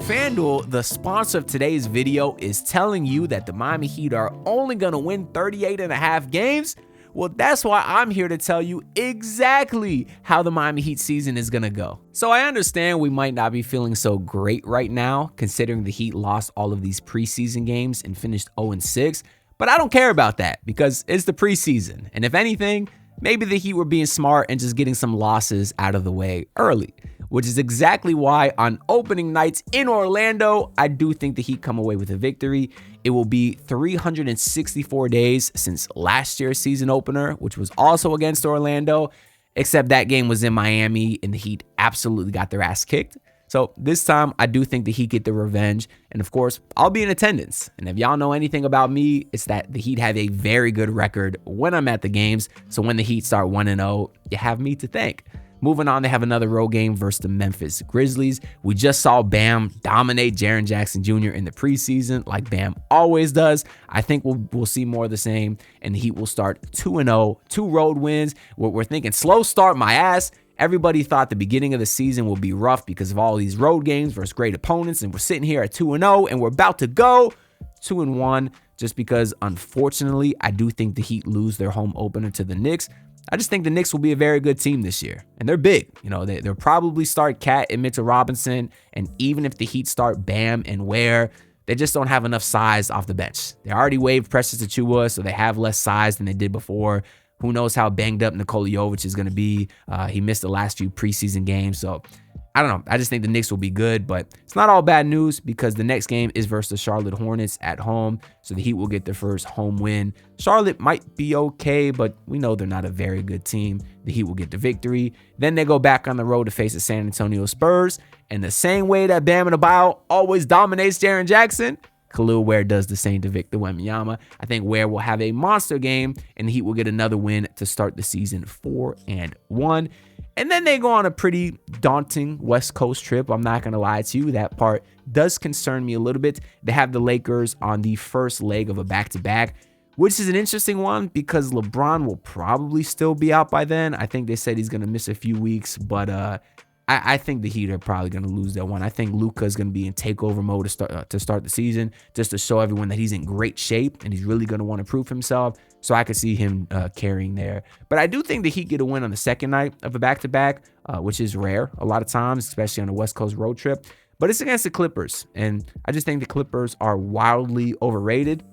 FanDuel, the sponsor of today's video, is telling you that the Miami Heat are only going to win 38.5 games, well, that's why I'm here to tell you exactly how the Miami Heat season is going to go. So I understand we might not be feeling so great right now, considering the Heat lost all of these preseason games and finished 0-6, but I don't care about that because it's the preseason. And if anything, maybe the Heat were being smart and just getting some losses out of the way early, which is exactly why on opening nights in Orlando, I do think the Heat come away with a victory. It will be 364 days since last year's season opener, which was also against Orlando, except that game was in Miami and the Heat absolutely got their ass kicked. So this time, I do think the Heat get the revenge. And of course, I'll be in attendance. And if y'all know anything about me, it's that the Heat have a very good record when I'm at the games. So when the Heat start 1-0, you have me to thank. Moving on, they have another road game versus the Memphis Grizzlies. We just saw Bam dominate Jaren Jackson Jr. in the preseason like Bam always does. I think we'll see more of the same, and the Heat will start 2-0, 2 road wins. We're thinking slow start my ass. Everybody thought the beginning of the season will be rough because of all these road games versus great opponents, and we're sitting here at 2-0, and we're about to go 2-1 just because, unfortunately, I do think the Heat lose their home opener to the Knicks. I just think the Knicks will be a very good team this year, and they're big. You know, they'll probably start Cat and Mitchell Robinson, and even if the Heat start Bam and Ware, they just don't have enough size off the bench. They already waived Precious Achiuwa, so they have less size than they did before. Who knows how banged up Nikola Jovic is going to be. He missed the last few preseason games, so I don't know. I just think the Knicks will be good, but it's not all bad news because the next game is versus the Charlotte Hornets at home, so the Heat will get their first home win. Charlotte might be okay, but we know they're not a very good team. The Heat will get the victory. Then they go back on the road to face the San Antonio Spurs, and the same way that Bam Adebayo always dominates Jaren Jackson, Khalil Ware does the same to Victor Wembanyama. I think Ware will have a monster game, and the Heat will get another win to start the season 4-1. And then they go on a pretty daunting West Coast trip. I'm not going to lie to you. That part does concern me a little bit. They have the Lakers on the first leg of a back-to-back, which is an interesting one because LeBron will probably still be out by then. I think they said he's going to miss a few weeks, but I think the Heat are probably going to lose that one. I think Luka is going to be in takeover mode to start the season, just to show everyone that he's in great shape and he's really going to want to prove himself. So I could see him carrying there. But I do think the Heat get a win on the second night of a back-to-back, which is rare a lot of times, especially on a West Coast road trip. But it's against the Clippers, and I just think the Clippers are wildly overrated.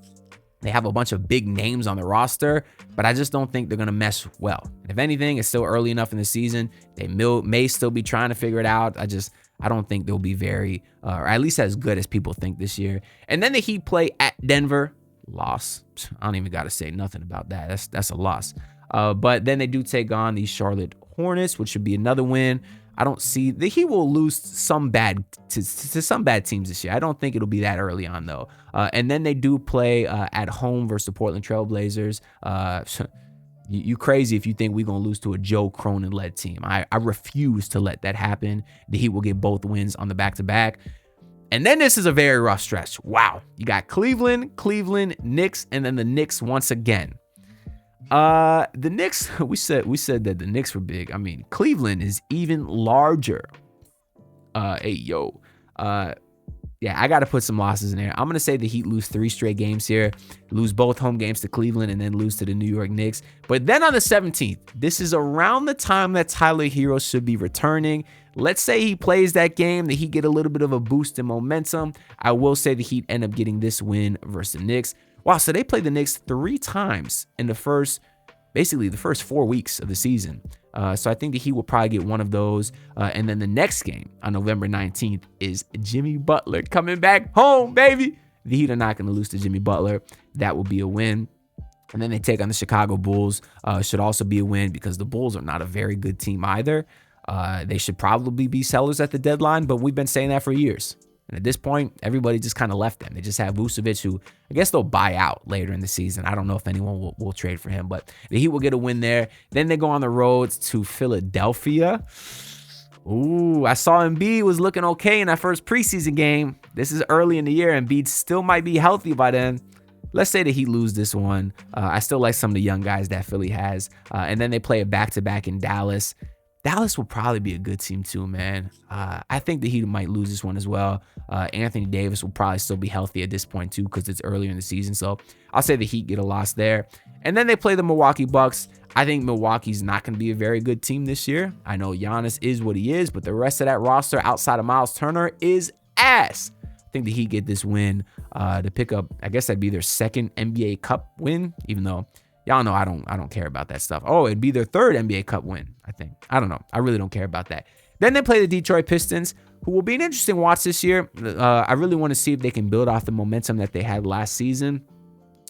They have a bunch of big names on the roster, but I just don't think they're going to mesh well. And if anything, it's still early enough in the season. They may still be trying to figure it out. I don't think they'll be very, or at least as good as people think this year. And then the Heat play at Denver. Loss. I don't even got to say nothing about that. That's a loss. But then they do take on the Charlotte Hornets, which should be another win. I don't see the Heat will lose some bad to some bad teams this year. I don't think it'll be that early on though. And then they do play at home versus the Portland Trailblazers. You crazy if you think we're gonna lose to a Joe Cronin led team. I refuse to let that happen. The Heat will get both wins on the back-to-back. And then this is a very rough stretch. Wow. You got Cleveland, Knicks, and then the Knicks once again. The Knicks, we said that the Knicks were big. I mean, Cleveland is even larger. Yeah, I got to put some losses in there. I'm going to say the Heat lose 3 straight games here, lose both home games to Cleveland, and then lose to the New York Knicks. But then on the 17th, this is around the time that Tyler Hero should be returning. Let's say he plays that game, that he get a little bit of a boost in momentum. I will say the Heat end up getting this win versus the Knicks. Wow, so they played the Knicks 3 times in the first 4 weeks of the season. So I think the Heat will probably get one of those. And then the next game on November 19th is Jimmy Butler coming back home, baby. The Heat are not going to lose to Jimmy Butler. That will be a win. And then they take on the Chicago Bulls. Should also be a win because the Bulls are not a very good team either. They should probably be sellers at the deadline, but we've been saying that for years. And at this point, everybody just kind of left them. They just have Vucevic, who I guess they'll buy out later in the season. I don't know if anyone will trade for him, but the Heat will get a win there. Then they go on the road to Philadelphia. Ooh, I saw Embiid was looking okay in that first preseason game. This is early in the year. Embiid still might be healthy by then. Let's say the Heat lose this one. I still like some of the young guys that Philly has. And then they play a back-to-back in Dallas. Dallas will probably be a good team too, man. I think the Heat might lose this one as well. Anthony Davis will probably still be healthy at this point too because it's earlier in the season. So I'll say the Heat get a loss there. And then they play the Milwaukee Bucks. I think Milwaukee's not going to be a very good team this year. I know Giannis is what he is, but the rest of that roster outside of Miles Turner is ass. I think the Heat get this win to pick up, I guess that'd be their second NBA Cup win, even though y'all know I don't care about that stuff. Oh, it'd be their third NBA Cup win, I think. I don't know. I really don't care about that. Then they play the Detroit Pistons, who will be an interesting watch this year. I really want to see if they can build off the momentum that they had last season.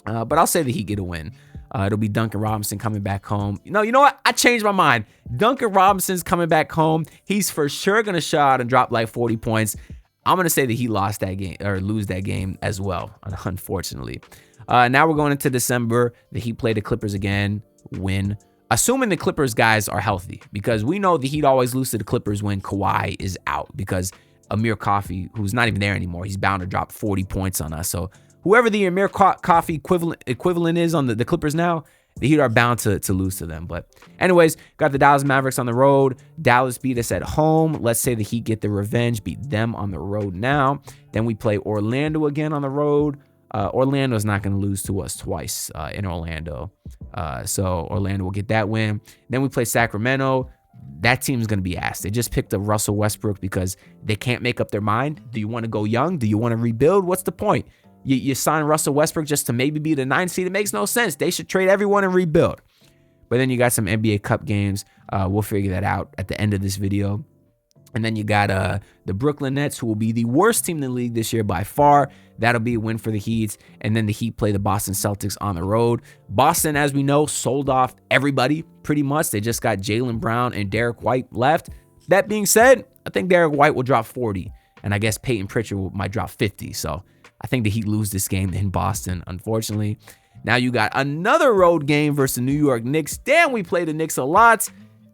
But I'll say the Heat get a win. It'll be Duncan Robinson coming back home. You know what? I changed my mind. Duncan Robinson's coming back home. He's for sure going to shut out and drop like 40 points. I'm going to say that he lost that game or lose that game as well, unfortunately. Now we're going into December. The Heat play the Clippers again, win. Assuming the Clippers guys are healthy, because we know the Heat always lose to the Clippers when Kawhi is out, because Amir Coffey, who's not even there anymore, he's bound to drop 40 points on us. So whoever the Amir Coffey equivalent is on the Clippers now, the Heat are bound to lose to them. But anyways, got the Dallas Mavericks on the road. Dallas beat us at home. Let's say the Heat get the revenge, beat them on the road now. Then we play Orlando again on the road. Orlando's not going to lose to us twice in Orlando. So Orlando will get that win. Then we play Sacramento. That team's going to be ass. They just picked up Russell Westbrook because they can't make up their mind. Do you want to go young? Do you want to rebuild? What's the point? You sign Russell Westbrook just to maybe be the 9th seed. It makes no sense. They should trade everyone and rebuild. But then you got some NBA Cup games. We'll figure that out at the end of this video. And then you got the Brooklyn Nets, who will be the worst team in the league this year by far. That'll be a win for the Heat. And then the Heat play the Boston Celtics on the road. Boston, as we know, sold off everybody pretty much. They just got Jaylen Brown and Derek White left. That being said, I think Derek White will drop 40. And I guess Peyton Pritchard might drop 50. So I think the Heat lose this game in Boston, unfortunately. Now you got another road game versus the New York Knicks. Damn, we play the Knicks a lot.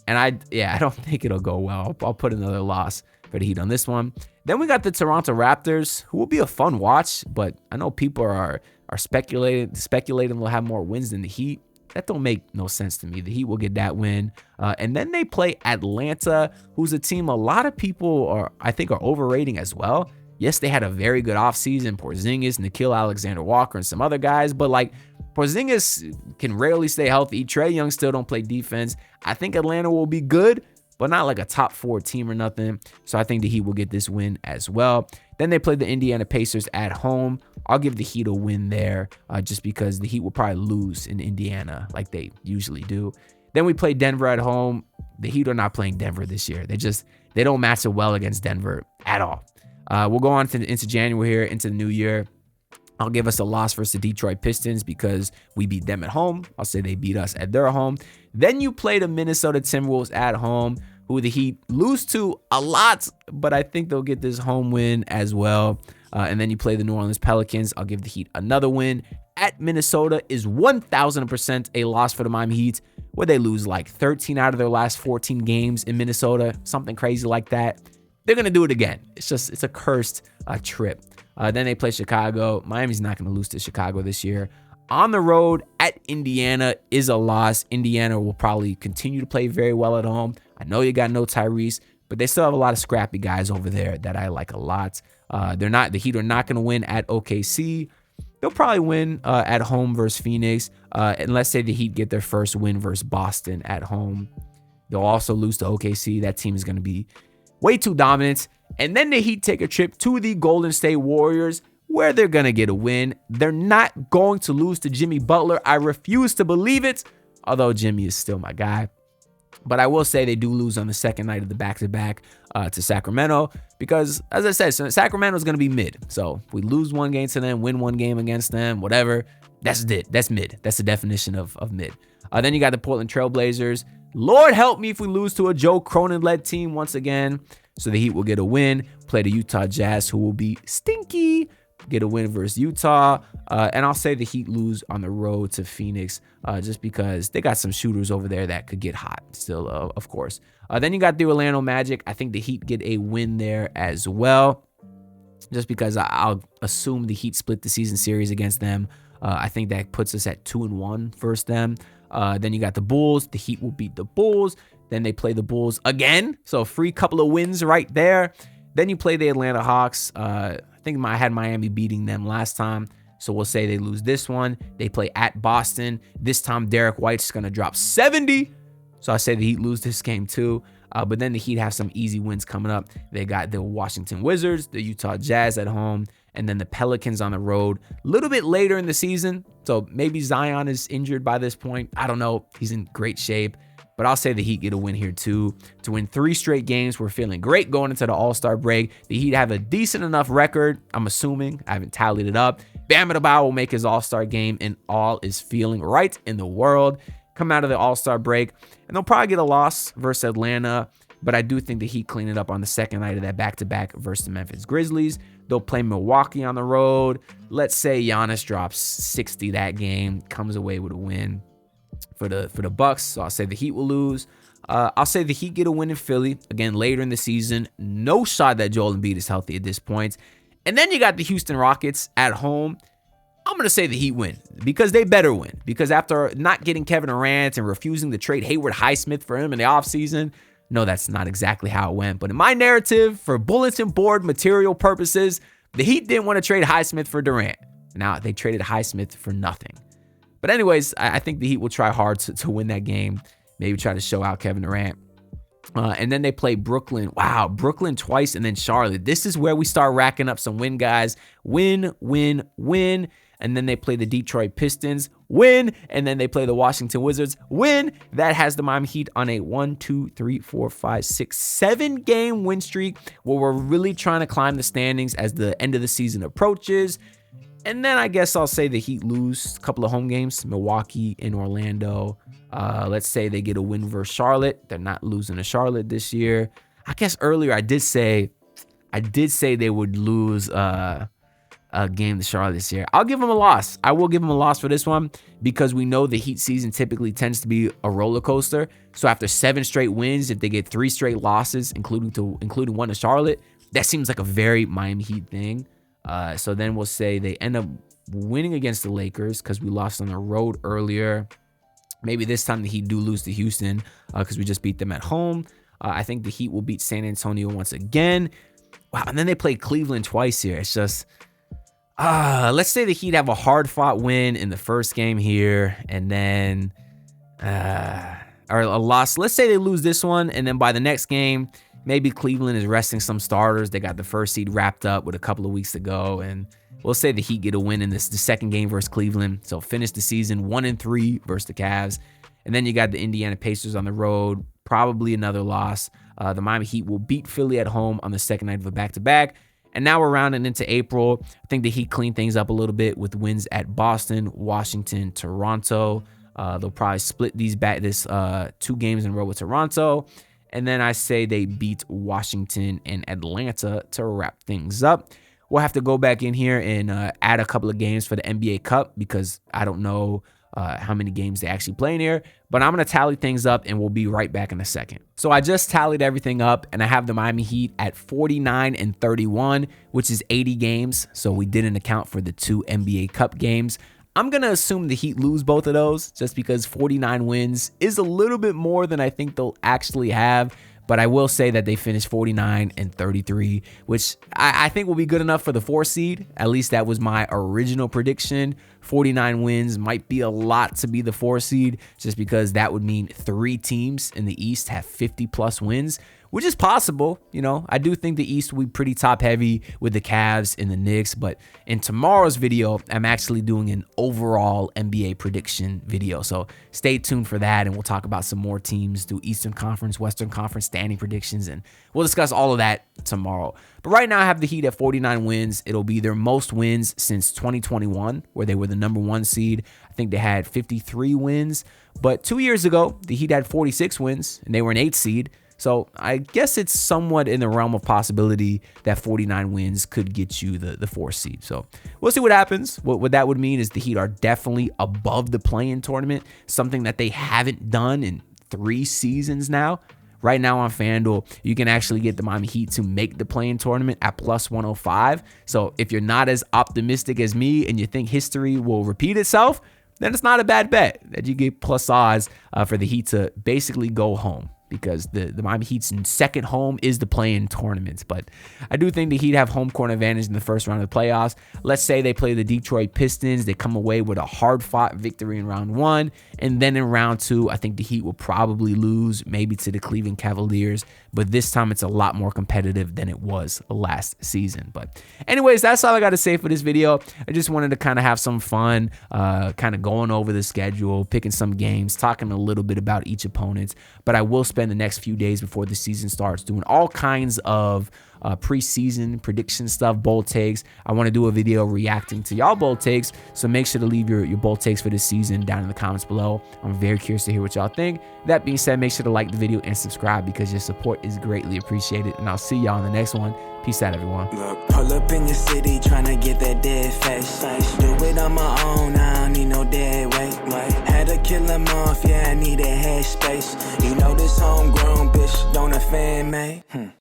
And I don't think it'll go well. I'll put another loss for the Heat on this one. Then we got the Toronto Raptors, who will be a fun watch, but I know people are speculating they'll have more wins than the Heat. That don't make no sense to me. The Heat will get that win. And then they play Atlanta, who's a team a lot of people I think are overrating as well. Yes, they had a very good offseason. Porzingis, Nickeil Alexander-Walker, and some other guys, but like Porzingis can rarely stay healthy. Trae Young still don't play defense. I think Atlanta will be good, but not like a top 4 team or nothing. So I think the Heat will get this win as well. Then they play the Indiana Pacers at home. I'll give the Heat a win there just because the Heat will probably lose in Indiana like they usually do. Then we play Denver at home. The Heat are not playing Denver this year. They don't match up well against Denver at all. We'll go on into January here, into the new year. I'll give us a loss versus the Detroit Pistons because we beat them at home. I'll say they beat us at their home. Then you play the Minnesota Timberwolves at home, who the Heat lose to a lot, but I think they'll get this home win as well. And then you play the New Orleans Pelicans. I'll give the Heat another win. At Minnesota is 1,000% a loss for the Miami Heat, where they lose like 13 out of their last 14 games in Minnesota, something crazy like that. They're going to do it again. It's a cursed trip. Then they play Chicago. Miami's not going to lose to Chicago this year. On the road at Indiana is a loss. Indiana will probably continue to play very well at home. I know you got no Tyrese, but they still have a lot of scrappy guys over there that I like a lot. The Heat are not going to win at OKC. They'll probably win at home versus Phoenix. And let's say the Heat get their first win versus Boston at home. They'll also lose to OKC. That team is going to be way too dominant. And then the Heat take a trip to the Golden State Warriors, where they're going to get a win. They're not going to lose to Jimmy Butler. I refuse to believe it, although Jimmy is still my guy. But I will say they do lose on the second night of the back-to-back to Sacramento because, as I said, Sacramento is going to be mid. So if we lose one game to them, win one game against them, whatever, that's it. That's mid. That's the definition of mid. Then you got the Portland Trailblazers. Lord help me if we lose to a Joe Cronin-led team once again. So the Heat will get a win, play the Utah Jazz, who will be stinky, get a win versus Utah. And I'll say the Heat lose on the road to Phoenix just because they got some shooters over there that could get hot still, of course. Then you got the Orlando Magic. I think the Heat get a win there as well, just because I'll assume the Heat split the season series against them. I think that puts us at 2-1 versus them. Then you got the Bulls. The Heat will beat the Bulls. Then they play the Bulls again. So a free couple of wins right there. Then you play the Atlanta Hawks. I think I had Miami beating them last time. So we'll say they lose this one. They play at Boston. This time, Derek White's going to drop 70. So I say the Heat lose this game too. But then the Heat have some easy wins coming up. They got the Washington Wizards, the Utah Jazz at home, and then the Pelicans on the road a little bit later in the season. So maybe Zion is injured by this point. I don't know. He's in great shape. But I'll say the Heat get a win here too. To win 3 straight games, we're feeling great going into the All-Star break. The Heat have a decent enough record, I'm assuming. I haven't tallied it up. Bam Adebayo will make his All-Star game, and all is feeling right in the world. Come out of the All-Star break, and they'll probably get a loss versus Atlanta. But I do think the Heat clean it up on the second night of that back-to-back versus the Memphis Grizzlies. They'll play Milwaukee on the road. Let's say Giannis drops 60 that game, comes away with a win for the Bucks. So I'll say the Heat will lose. I'll say the Heat get a win in Philly again later in the season. No shot that Joel Embiid is healthy at this point. And then you got the Houston Rockets at home. I'm going to say the Heat win because they better win. Because after not getting Kevin Durant and refusing to trade Hayward Highsmith for him in the offseason, no, that's not exactly how it went. But in my narrative, for bulletin board material purposes, the Heat didn't want to trade Highsmith for Durant. Now they traded Highsmith for nothing. But anyways, I think the Heat will try hard to win that game. Maybe try to show out Kevin Durant. And then they play Brooklyn. Wow, Brooklyn twice and then Charlotte. This is where we start racking up some win, guys. Win, win, win. And then they play the Detroit Pistons. Win. And then they play the Washington Wizards. Win. That has the Miami Heat on a 7-game win streak where we're really trying to climb the standings as the end of the season approaches. And then I guess I'll say the Heat lose a couple of home games, Milwaukee and Orlando. Let's say they get a win versus Charlotte. They're not losing to Charlotte this year. I guess earlier I did say they would lose a game to Charlotte this year. I'll give them a loss. I will give them a loss for this one because we know the Heat season typically tends to be a roller coaster. So after 7 straight wins, if they get 3 straight losses, including one to Charlotte, that seems like a very Miami Heat thing. So then we'll say they end up winning against the Lakers because we lost on the road earlier. Maybe this time the Heat do lose to Houston because we just beat them at home. I think the Heat will beat San Antonio once again. Wow, and then they play Cleveland twice here. It's just, let's say the Heat have a hard-fought win in the first game here, and then, or a loss. Let's say they lose this one, and then by the next game, maybe Cleveland is resting some starters. They got the first seed wrapped up with a couple of weeks to go, and we'll say the Heat get a win in the second game versus Cleveland. So finish the season 1-3 versus the Cavs. And then you got the Indiana Pacers on the road, probably another loss. The Miami Heat will beat Philly at home on the second night of a back-to-back. And now we're rounding into April. I think the Heat clean things up a little bit with wins at Boston, Washington, Toronto. They'll probably split these 2 games in a row with Toronto. And then I say they beat Washington and Atlanta to wrap things up. We'll have to go back in here and add a couple of games for the NBA Cup because I don't know how many games they actually play in here. But I'm going to tally things up and we'll be right back in a second. So I just tallied everything up and I have the Miami Heat at 49-31, which is 80 games. So we didn't account for the 2 NBA Cup games. I'm going to assume the Heat lose both of those just because 49 wins is a little bit more than I think they'll actually have. But I will say that they finished 49-33, which I think will be good enough for the 4 seed. At least that was my original prediction. 49 wins might be a lot to be the 4 seed just because that would mean 3 teams in the East have 50+ wins, which is possible. You know, I do think the East will be pretty top heavy with the Cavs and the Knicks. But in tomorrow's video, I'm actually doing an overall NBA prediction video. So stay tuned for that. And we'll talk about some more teams, do Eastern Conference, Western Conference standing predictions. And we'll discuss all of that tomorrow. But right now I have the Heat at 49 wins. It'll be their most wins since 2021, where they were the number 1 seed. I think they had 53 wins. But 2 years ago, the Heat had 46 wins and they were an 8th seed. So I guess it's somewhat in the realm of possibility that 49 wins could get you the 4th seed. So we'll see what happens. What that would mean is the Heat are definitely above the play-in tournament, something that they haven't done in 3 seasons now. Right now on FanDuel, you can actually get the Miami Heat to make the play-in tournament at +105. So if you're not as optimistic as me and you think history will repeat itself, then it's not a bad bet that you get plus odds for the Heat to basically go home. because the Miami Heat's second home is the play-in tournaments. But I do think the Heat have home court advantage in the first round of the playoffs. Let's say they play the Detroit Pistons. They come away with a hard-fought victory in round 1. And then in round 2, I think the Heat will probably lose, maybe to the Cleveland Cavaliers. But this time it's a lot more competitive than it was last season. But anyways, that's all I got to say for this video. I just wanted to kind of have some fun, kind of going over the schedule, picking some games, talking a little bit about each opponent. But I will spend the next few days before the season starts doing all kinds of preseason prediction stuff, bold takes. I want to do a video reacting to y'all bold takes, so make sure to leave your bold takes for this season down in the comments below. I'm very curious to hear what y'all think. That being said, make sure to like the video and subscribe because your support is greatly appreciated, and I'll see y'all in the next one. Peace out, everyone. Look, pull up in your city trying to get that dead face. Do it on my own, I don't need no dead weight. Had to kill him off, yeah, I need a head space. You know this homegrown bitch don't offend me.